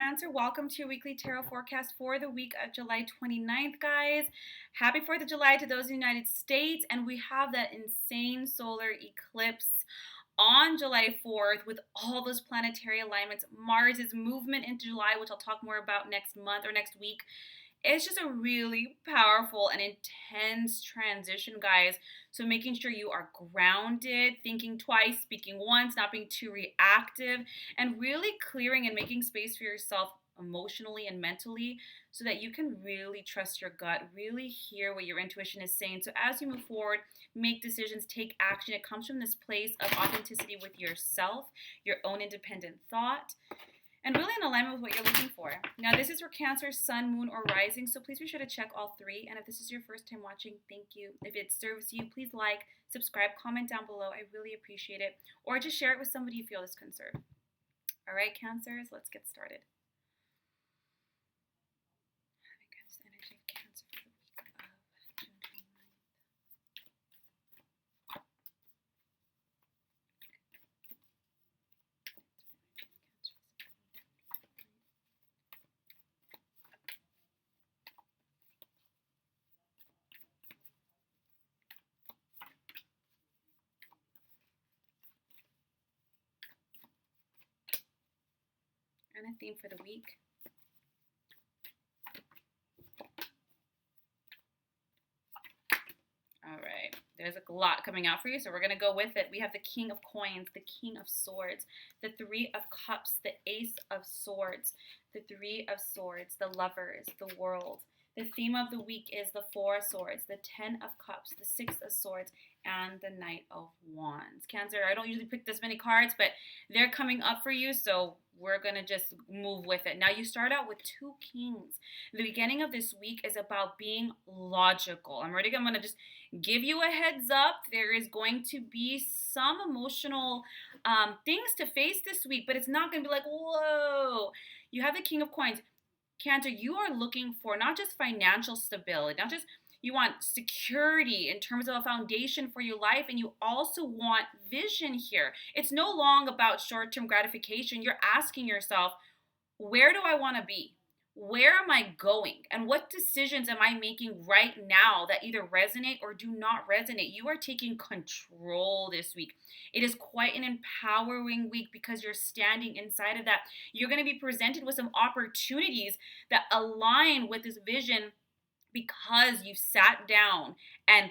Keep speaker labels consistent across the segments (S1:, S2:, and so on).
S1: Cancer, welcome to your weekly tarot forecast for the week of July 29th, guys. Happy 4th of July to those in the United States. And we have that insane solar eclipse on July 4th with all those planetary alignments. Mars's movement into July, which I'll talk more about next month or next week. It's just a really powerful and intense transition, guys. So making sure you are grounded, thinking twice, speaking once, not being too reactive, and really clearing and making space for yourself emotionally and mentally so that you can really trust your gut, really hear what your intuition is saying. So as you move forward, make decisions, take action. It comes from this place of authenticity with yourself, your own independent thought, and really in alignment with what you're looking for. Now, this is for Cancer, Sun, Moon, or Rising, so please be sure to check all three. And if this is your first time watching, thank you. If it serves you, please like, subscribe, comment down below. I really appreciate it. Or just share it with somebody you feel is concerned. All right, Cancers, let's get started. Energy of Cancer for the week of June 29th. And a theme for the week. All right, there's a lot coming out for you, so we're going to go with it. We have the King of Coins, the King of Swords, the Three of Cups, the Ace of Swords, the Three of Swords, the Lovers, the World. The theme of the week is the Four of Swords, the Ten of Cups, the Six of Swords, and the Knight of Wands. Cancer, I don't usually pick this many cards, but they're coming up for you, so we're going to just move with it. Now, you start out with two kings. The beginning of this week is about being logical. I'm going to just give you a heads up. There is going to be some emotional things to face this week, but it's not going to be like, whoa. You have the King of Coins. Cancer, you are looking for not just financial stability, not just you want security in terms of a foundation for your life, and you also want vision here. It's no longer about short-term gratification. You're asking yourself, where do I want to be? Where am I going? And what decisions am I making right now that either resonate or do not resonate? You are taking control this week. It is quite an empowering week because you're standing inside of that. You're going to be presented with some opportunities that align with this vision because you sat down and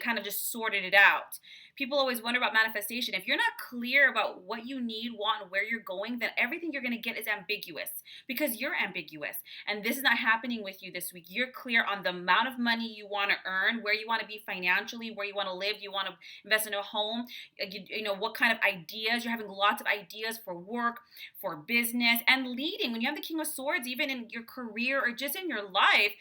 S1: kind of just sorted it out. People always wonder about manifestation. If you're not clear about what you need, want, and where you're going, then everything you're going to get is ambiguous because you're ambiguous. And this is not happening with you this week. You're clear on the amount of money you want to earn, where you want to be financially, where you want to live, you want to invest in a home, you know, what kind of ideas. You're having lots of ideas for work, for business, and leading. When you have the King of Swords, even in your career or just in your life,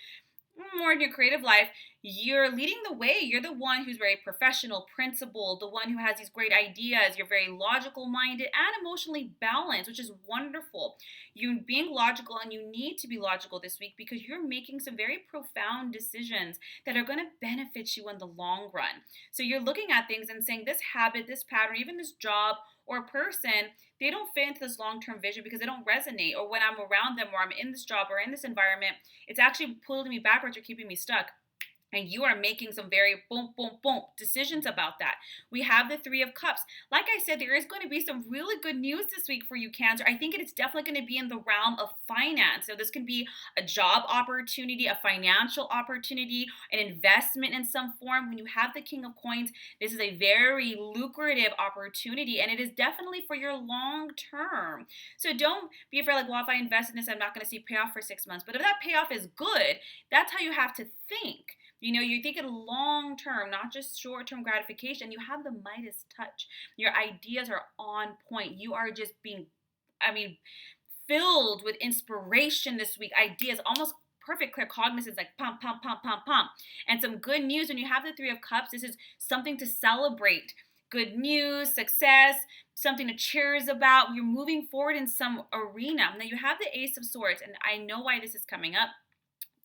S1: more in your creative life, you're leading the way. You're the one who's very professional, principled, the one who has these great ideas. You're very logical minded and emotionally balanced, which is wonderful. You're being logical, and you need to be logical this week because you're making some very profound decisions that are going to benefit you in the long run. So you're looking at things and saying this habit, this pattern, even this job or person, they don't fit into this long-term vision because they don't resonate. Or when I'm around them or I'm in this job or in this environment, it's actually pulling me backwards or keeping me stuck. And you are making some very boom, boom, boom decisions about that. We have the Three of Cups. Like I said, there is going to be some really good news this week for you, Cancer. I think it is definitely going to be in the realm of finance. So this can be a job opportunity, a financial opportunity, an investment in some form. When you have the King of Coins, this is a very lucrative opportunity, and it is definitely for your long term. So don't be afraid like, well, if I invest in this, I'm not going to see payoff for 6 months. But if that payoff is good, that's how you have to think. You know, you're thinking long term, not just short term gratification. You have the Midas touch. Your ideas are on point. You are just being, filled with inspiration this week. Ideas, almost perfect claircognizance, like pump, pump, pump, pump, pump. And some good news when you have the Three of Cups. This is something to celebrate. Good news, success, something to cheers about. You're moving forward in some arena. Now you have the Ace of Swords, and I know why this is coming up.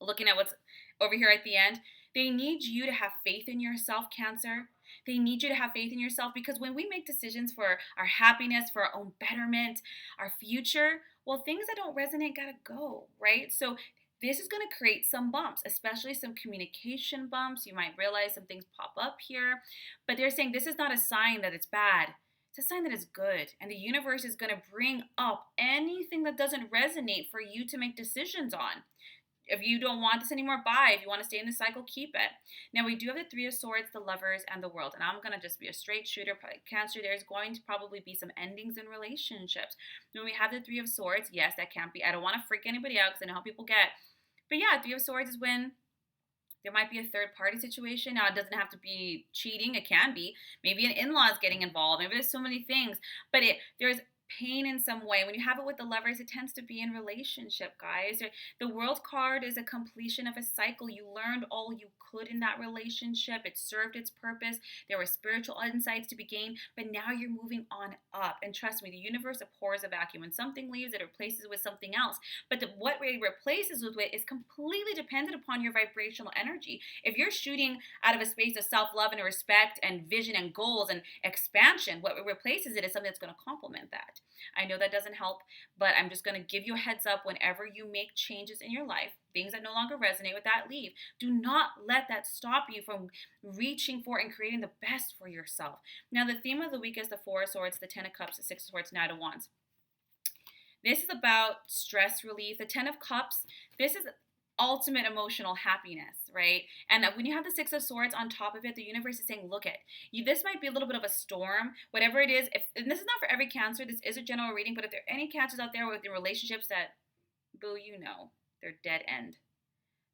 S1: Looking at what's over here at the end. They need you to have faith in yourself, Cancer. They need you to have faith in yourself because when we make decisions for our happiness, for our own betterment, our future, Well, things that don't resonate gotta go, right? So this is going to create some bumps, especially some communication bumps. You might realize some things pop up here, but they're saying this is not a sign that it's bad. It's a sign that it's good. And the universe is going to bring up anything that doesn't resonate for you to make decisions on. If you don't want this anymore, bye. If you want to stay in the cycle, keep it. Now, we do have the Three of Swords, the Lovers, and the World. And I'm going to just be a straight shooter. Cancer, there's going to probably be some endings in relationships. When we have the Three of Swords, yes, that can't be. I don't want to freak anybody out because I know how people get. But yeah, Three of Swords is when there might be a third party situation. Now, it doesn't have to be cheating. It can be. Maybe an in-law is getting involved. Maybe there's so many things. But there's pain in some way. When you have it with the Lovers, it tends to be in relationship, guys. The World card is a completion of a cycle. You learned all you could in that relationship. It served its purpose. There were spiritual insights to be gained, but now you're moving on up. And trust me, the universe abhors a vacuum. When something leaves, it replaces with something else. But what it replaces with is completely dependent upon your vibrational energy. If you're shooting out of a space of self-love and respect and vision and goals and expansion, what replaces it is something that's going to complement that. I know that doesn't help, but I'm just going to give you a heads up whenever you make changes in your life, things that no longer resonate with that, leave. Do not let that stop you from reaching for and creating the best for yourself. Now, the theme of the week is the Four of Swords, the Ten of Cups, the Six of Swords, Knight of Wands. This is about stress relief. The Ten of Cups, this is ultimate emotional happiness, right? And when you have the Six of Swords on top of it, the universe is saying, look this might be a little bit of a storm, whatever it is. And this is not for every Cancer, this is a general reading, but if there are any Cancers out there within relationships that, boo, they're dead end.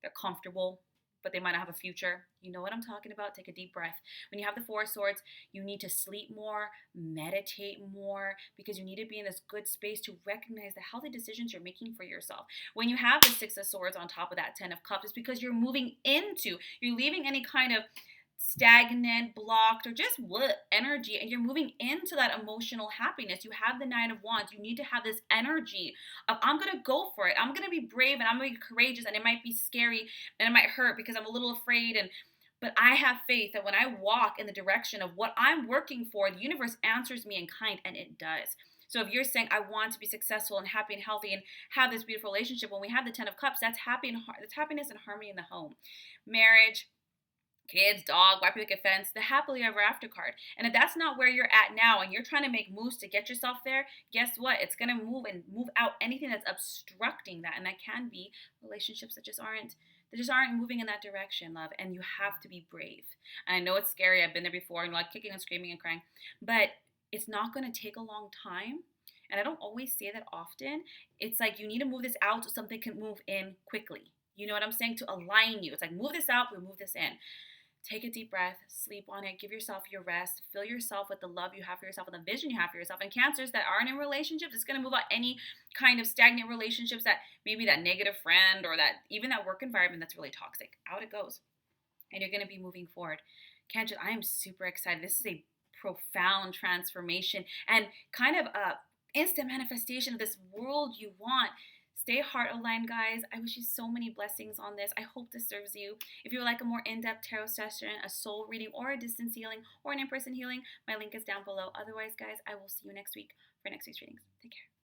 S1: They're comfortable, but they might not have a future. You know what I'm talking about? Take a deep breath. When you have the Four of Swords, you need to sleep more, meditate more, because you need to be in this good space to recognize the healthy decisions you're making for yourself. When you have the Six of Swords on top of that Ten of Cups, it's because you're leaving any kind of stagnant, blocked, or just energy, and you're moving into that emotional happiness. You have the Nine of Wands. You need to have this energy of, I'm going to go for it. I'm going to be brave and I'm going to be courageous, and it might be scary and it might hurt because I'm a little afraid, but I have faith that when I walk in the direction of what I'm working for, the universe answers me in kind, and it does. So if you're saying, I want to be successful and happy and healthy and have this beautiful relationship, when we have the Ten of Cups, that's happiness and harmony in the home. Marriage, kids, dog, white picket fence, the happily ever after card. And if that's not where you're at now and you're trying to make moves to get yourself there, guess what? It's going to move out anything that's obstructing that. And that can be relationships that just aren't moving in that direction, love. And you have to be brave. And I know it's scary. I've been there before, and like kicking and screaming and crying, but it's not going to take a long time. And I don't always say that often. It's like you need to move this out so something can move in quickly. You know what I'm saying? To align you. It's like, move this out, we move this in. Take a deep breath, sleep on it, give yourself your rest, fill yourself with the love you have for yourself and the vision you have for yourself. And Cancers that aren't in relationships, it's going to move out any kind of stagnant relationships, that maybe that negative friend or that even that work environment that's really toxic. Out it goes. And you're going to be moving forward. Cancers, I am super excited. This is a profound transformation and kind of a instant manifestation of this world you want. Stay heart aligned, guys. I wish you so many blessings on this. I hope this serves you. If you would like a more in-depth tarot session, a soul reading, or a distance healing, or an in-person healing, my link is down below. Otherwise, guys, I will see you next week for next week's readings. Take care.